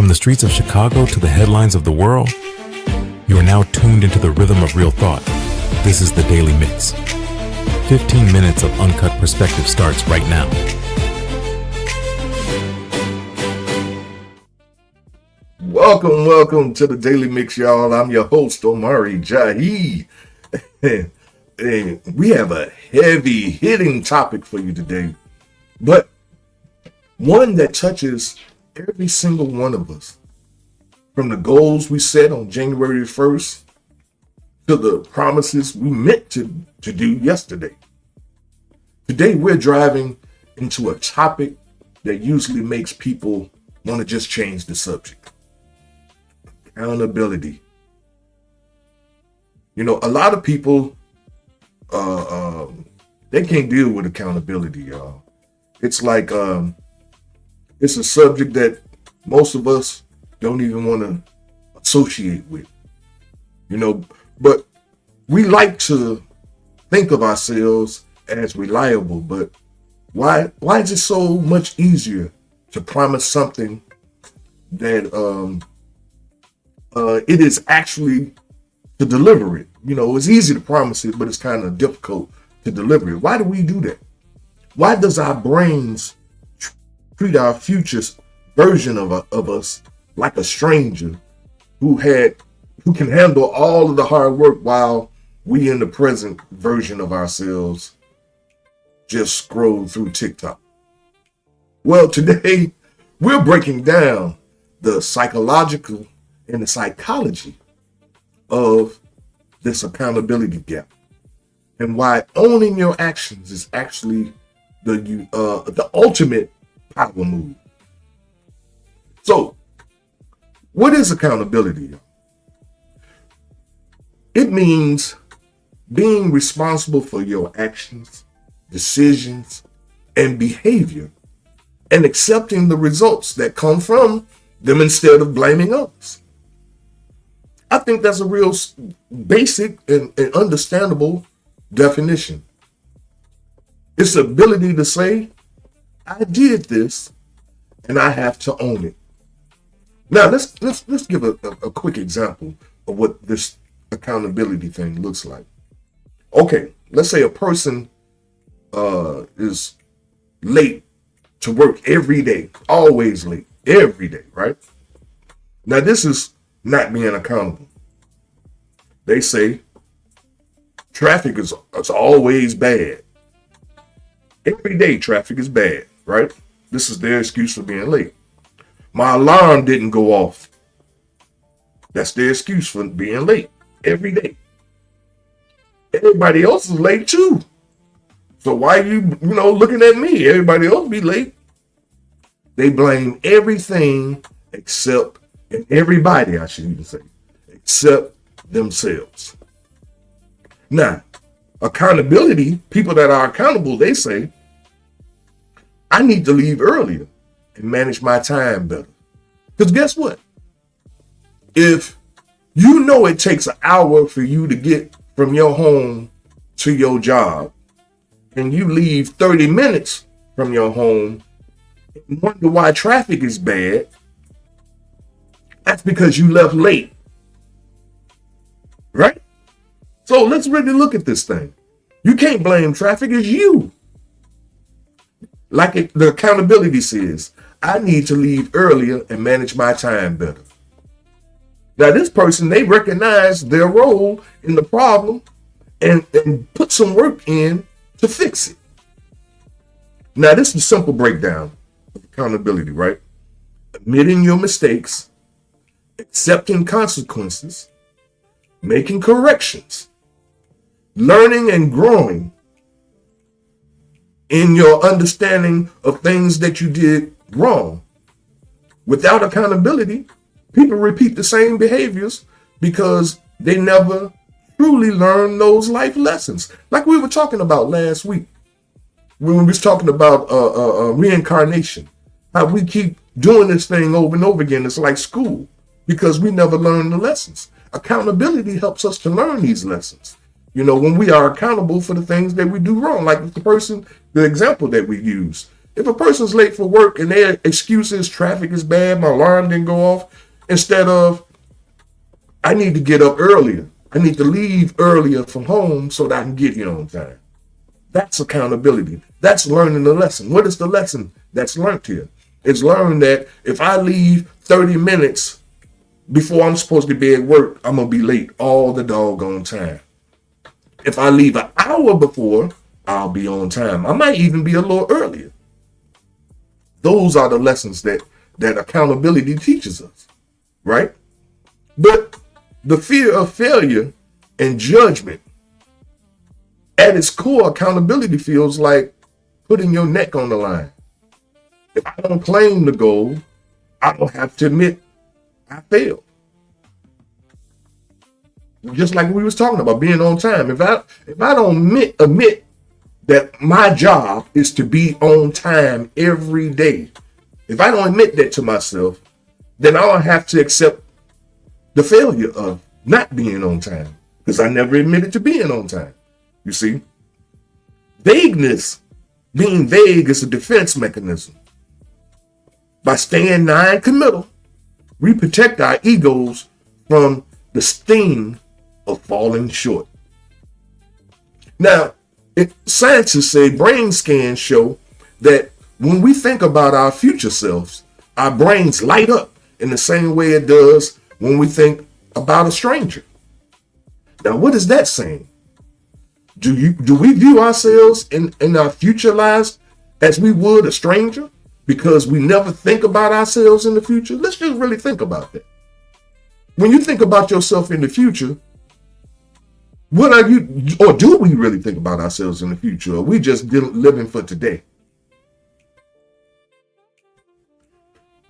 From the streets of Chicago to the headlines of the world, you are now tuned into the rhythm of real thought. This is the Daily Mix. 15 minutes of uncut perspective starts right now. Welcome to the Daily Mix, y'all. I'm your host, Omari Jahi. And we have a heavy hitting topic for you today, but one that touches every single one of us, from the goals we set on January 1st to the promises we meant to do yesterday. Today, we're driving into a topic that usually makes people want to just change the subject. Accountability. You know, a lot of people, they can't deal with accountability, y'all. It's like, it's a subject that most of us don't even want to associate with, you know, but we like to think of ourselves as reliable. But why is it so much easier to promise something that it is actually to deliver it? You know, it's easy to promise it, but it's kind of difficult to deliver it. Why do we do that? Why does our brains treat our future version of us like a stranger who can handle all of the hard work, while we in the present version of ourselves just scroll through TikTok? Well, today we're breaking down the psychological and the psychology of this accountability gap, and why owning your actions is actually the ultimate power move. So, what is accountability? It means being responsible for your actions, decisions, and behavior, and accepting the results that come from them instead of blaming others. I think that's a real basic and understandable definition. It's the ability to say, I did this and I have to own it. Now let's give a quick example of what this accountability thing looks like. Okay, let's say a person is late to work every day, always late, every day, right? Now this is not being accountable. They say traffic is always bad. Every day traffic is bad, right? This is their excuse for being late. My alarm didn't go off. That's their excuse for being late every day. Everybody else is late too. So why are you looking at me? Everybody else be late. They blame everything except, and everybody, I should even say, except themselves. Now, accountability, people that are accountable, they say, I need to leave earlier and manage my time better. Because guess what? If you know it takes an hour for you to get from your home to your job, and you leave 30 minutes from your home and wonder why traffic is bad, that's because you left late. Right? So let's really look at this thing. You can't blame traffic, it's you. Like the accountability says, I need to leave earlier and manage my time better. Now this person, they recognize their role in the problem and put some work in to fix it. Now this is a simple breakdown of accountability, right? Admitting your mistakes, accepting consequences, making corrections, learning and growing in your understanding of things that you did wrong. Without accountability, people repeat the same behaviors because they never truly learn those life lessons. Like we were talking about last week when we was talking about reincarnation, how we keep doing this thing over and over again. It's like school because we never learn the lessons. Accountability helps us to learn these lessons. You know, when we are accountable for the things that we do wrong, like the example that we use, If a person's late for work and their excuse is traffic is bad, my alarm didn't go off, instead of I need to get up earlier. I need to leave earlier from home so that I can get here on time. That's accountability. That's learning the lesson. What is the lesson that's learned here? It's learned that if I leave 30 minutes before I'm supposed to be at work, I'm going to be late all the doggone time. If I leave an hour before, I'll be on time. I might even be a little earlier. Those are the lessons that accountability teaches us, right? But the fear of failure and judgment, at its core, accountability feels like putting your neck on the line. If I don't claim the goal, I don't have to admit I failed. Just like we was talking about being on time. If I don't admit that my job is to be on time every day, if I don't admit that to myself, then I'll have to accept the failure of not being on time because I never admitted to being on time. You see, vagueness, being vague, is a defense mechanism. By staying non-committal, we protect our egos from the sting of falling short. Now, scientists say brain scans show that when we think about our future selves, our brains light up in the same way it does when we think about a stranger. Now, what is that saying? Do we view ourselves in our future lives as we would a stranger because we never think about ourselves in the future? Let's just really think about that. When you think about yourself in the future, what are you, or do we really think about ourselves in the future? Or are we just living for today?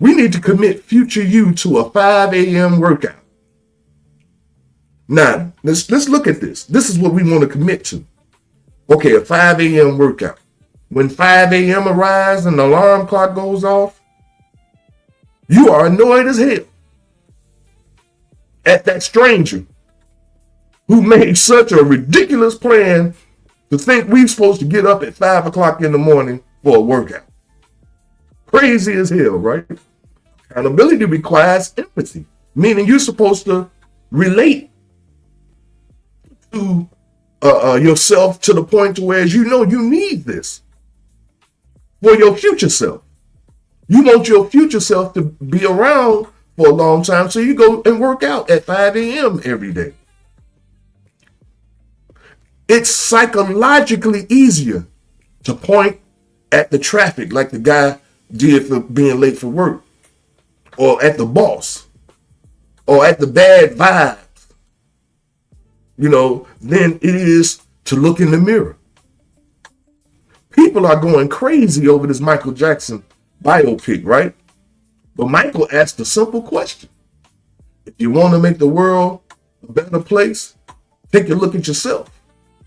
We need to commit future you to a 5 a.m. workout. Now, let's look at this. This is what we want to commit to. Okay, a 5 a.m. workout. When 5 a.m. arrives and the alarm clock goes off, you are annoyed as hell at that stranger who made such a ridiculous plan to think we're supposed to get up at 5 o'clock in the morning for a workout. Crazy as hell, right? Accountability requires empathy, meaning you're supposed to relate to yourself to the point to where you know you need this for your future self. You want your future self to be around for a long time, so you go and work out at 5 a.m. every day. It's psychologically easier to point at the traffic like the guy did for being late for work, or at the boss, or at the bad vibes, than it is to look in the mirror. People are going crazy over this Michael Jackson biopic, right? But Michael asked a simple question. If you want to make the world a better place, take a look at yourself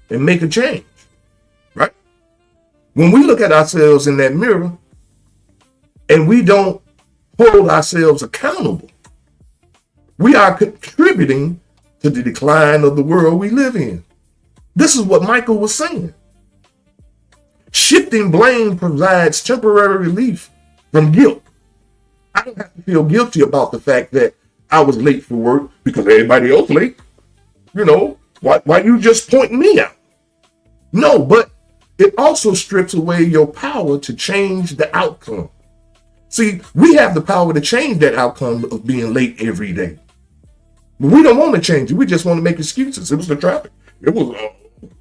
and make a change, right? When we look at ourselves in that mirror and we don't hold ourselves accountable, we are contributing to the decline of the world we live in. This is what Michael was saying. Shifting blame provides temporary relief from guilt. I don't have to feel guilty about the fact that I was late for work because everybody else late. Why you just pointing me out? No, but it also strips away your power to change the outcome. See, we have the power to change that outcome of being late every day. But we don't want to change it. We just want to make excuses. It was the traffic. It was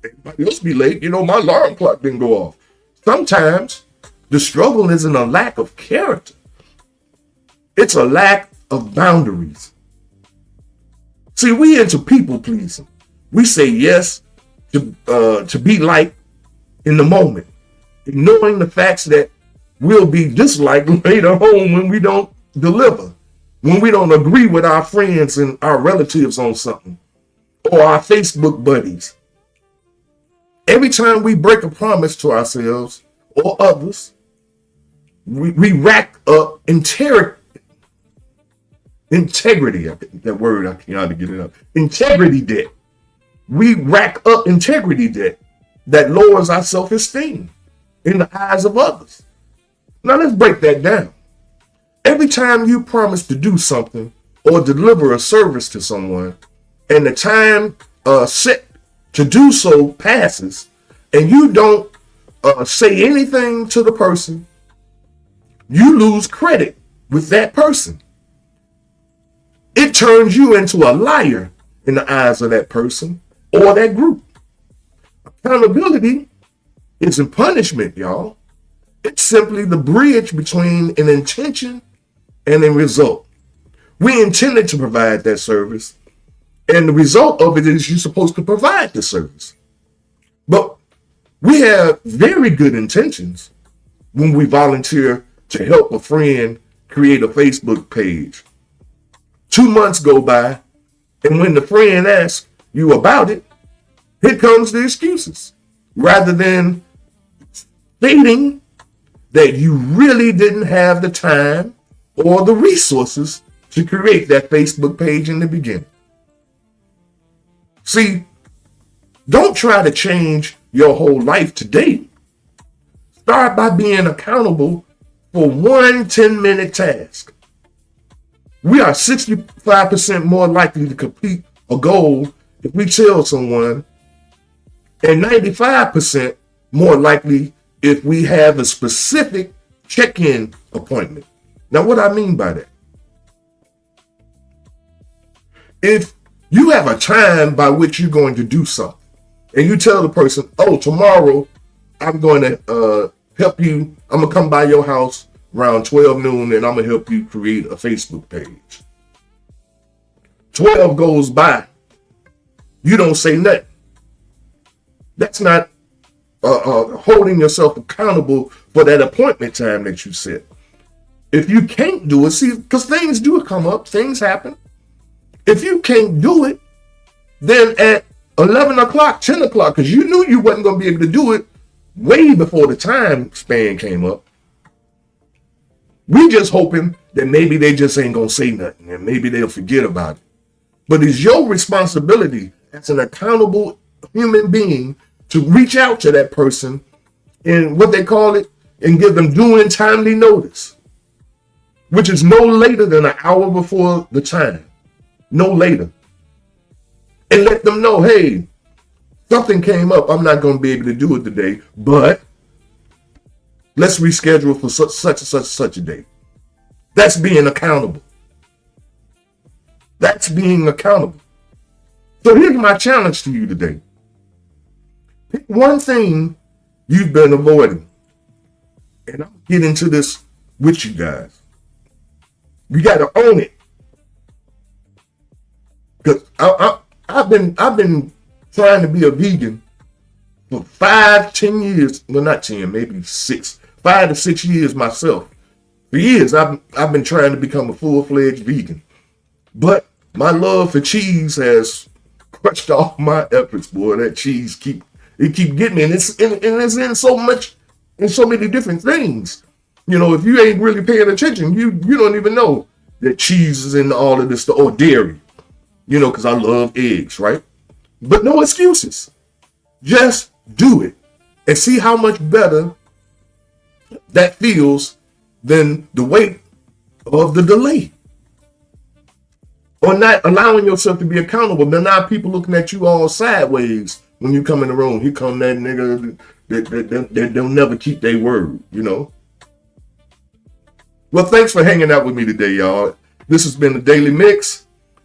everybody else be late. My alarm clock didn't go off. Sometimes the struggle isn't a lack of character. It's a lack of boundaries. See, we into people pleasing. We say yes to be liked in the moment, ignoring the facts that we'll be disliked later on when we don't deliver, when we don't agree with our friends and our relatives on something, or our Facebook buddies. Every time we break a promise to ourselves or others, we rack up integrity. That word, I can't get it up. Integrity debt. We rack up integrity debt that lowers our self-esteem in the eyes of others. Now let's break that down. Every time you promise to do something or deliver a service to someone, and the time set to do so passes, and you don't say anything to the person, you lose credit with that person. It turns you into a liar in the eyes of that person or that group. Accountability isn't punishment, y'all. It's simply the bridge between an intention and a result. We intended to provide that service, and the result of it is you're supposed to provide the service. But we have very good intentions when we volunteer to help a friend create a Facebook page. 2 months go by, and when the friend asks you about it, here comes the excuses. Rather than stating that you really didn't have the time or the resources to create that Facebook page in the beginning. See, don't try to change your whole life today. Start by being accountable for one 10-minute task. We are 65% more likely to complete a goal if we tell someone, and 95% more likely if we have a specific check-in appointment. Now, what I mean by that? If you have a time by which you're going to do something, and you tell the person, oh, tomorrow I'm going to help you, I'm going to come by your house around 12 noon and I'm going to help you create a Facebook page. 12 goes by. You don't say nothing. That's not holding yourself accountable for that appointment time that you set. If you can't do it, see, because things do come up, things happen. If you can't do it, then at 11 o'clock, 10 o'clock, because you knew you wasn't going to be able to do it way before the time span came up, we just hoping that maybe they just ain't going to say nothing and maybe they'll forget about it. But it's your responsibility as an accountable human being to reach out to that person in what they call it and give them due and timely notice, which is no later than an hour before the time. No later. And let them know, hey, something came up. I'm not going to be able to do it today, but let's reschedule for such a date. That's being accountable. That's being accountable. So here's my challenge to you today. Pick one thing you've been avoiding. And I'll get into this with you guys. You got to own it. Because I've been trying to be a vegan for 5-10 years. Well, not 10, maybe 5 to 6 years myself. For years, I've been trying to become a full-fledged vegan. But my love for cheese has crushed all my efforts, boy. That cheese keep getting me. And it's in so many different things. You know, if you ain't really paying attention, you don't even know that cheese is in all of this stuff, or dairy. You know, because I love eggs, right? But no excuses. Just do it and see how much better that feels than the weight of the delay. Or not allowing yourself to be accountable. Then now people looking at you all sideways when you come in the room. Here come that nigga that they'll never keep their word, you know? Well, thanks for hanging out with me today, y'all. This has been the Daily Mix.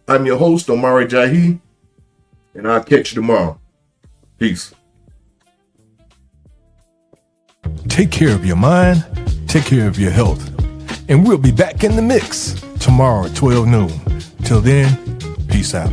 I'm your host, Omari Jahi, and I'll catch you tomorrow. Peace. Take care of your mind, take care of your health, and we'll be back in the mix tomorrow at 12 noon. Till then, peace out.